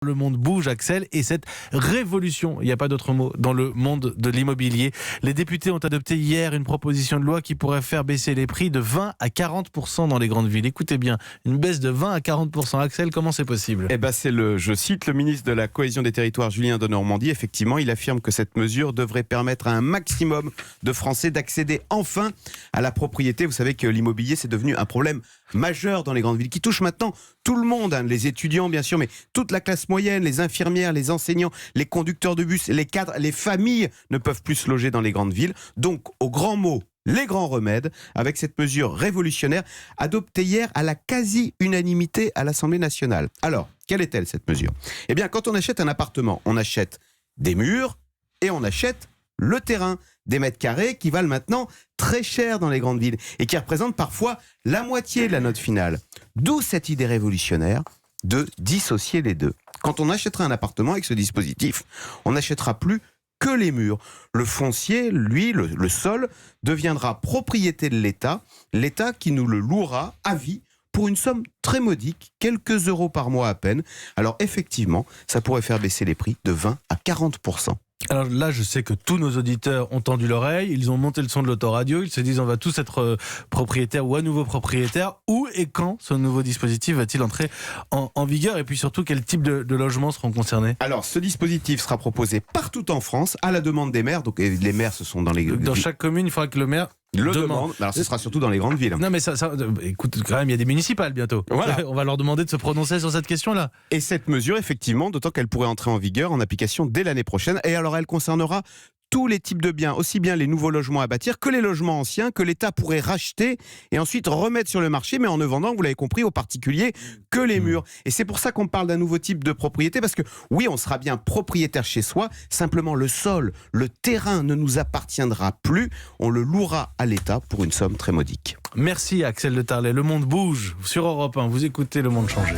le monde bouge, Axel, et cette révolution, il n'y a pas d'autre mot, dans le monde de l'immobilier. Les députés ont adopté hier une proposition de loi qui pourrait faire baisser les prix de 20 à 40% dans les grandes villes. Écoutez bien, une baisse de 20 à 40%. Axel, comment c'est possible ? Je cite le ministre de la Cohésion des Territoires, Julien Denormandie. Effectivement, il affirme que cette mesure devrait permettre à un maximum de Français d'accéder enfin à la propriété. Vous savez que l'immobilier, c'est devenu un problème majeur dans les grandes villes, qui touche maintenant tout le monde, les étudiants bien sûr, mais toute la classe moyenne, les infirmières, les enseignants, les conducteurs de bus, les cadres, les familles ne peuvent plus se loger dans les grandes villes. Donc, aux grands mots, les grands remèdes, avec cette mesure révolutionnaire adoptée hier à la quasi-unanimité à l'Assemblée nationale. Alors, quelle est-elle cette mesure ? Eh bien, quand on achète un appartement, on achète des murs et on achète le terrain, des mètres carrés qui valent maintenant très cher dans les grandes villes et qui représentent parfois la moitié de la note finale. D'où cette idée révolutionnaire de dissocier les deux. Quand on achètera un appartement avec ce dispositif, on n'achètera plus que les murs. Le foncier, lui, le sol, deviendra propriété de l'État, l'État qui nous le louera à vie pour une somme très modique, quelques euros par mois à peine. Alors effectivement, ça pourrait faire baisser les prix de 20 à 40%. Alors là, je sais que tous nos auditeurs ont tendu l'oreille, ils ont monté le son de l'autoradio, ils se disent on va tous être propriétaires ou à nouveau propriétaires. Où et quand ce nouveau dispositif va-t-il entrer en vigueur ? Et puis surtout, quel type de logements seront concernés ? Alors, ce dispositif sera proposé partout en France à la demande des maires. Donc les maires, ce sont dans chaque commune, il faudra que le maire le demande. Alors ce sera surtout dans les grandes villes. Non mais ça écoute, quand même, il y a des municipales bientôt. Voilà. On va leur demander de se prononcer sur cette question-là. Et cette mesure, effectivement, d'autant qu'elle pourrait entrer en vigueur, en application dès l'année prochaine. Et alors, elle concernera tous les types de biens, aussi bien les nouveaux logements à bâtir que les logements anciens que l'État pourrait racheter et ensuite remettre sur le marché, mais en ne vendant, vous l'avez compris, aux particuliers que les murs. Et c'est pour ça qu'on parle d'un nouveau type de propriété, parce que oui, on sera bien propriétaire chez soi, simplement le sol, le terrain ne nous appartiendra plus, on le louera à l'État pour une somme très modique. Merci Axel de Tarlet. Le monde bouge sur Europe 1, vous écoutez Le Monde changer.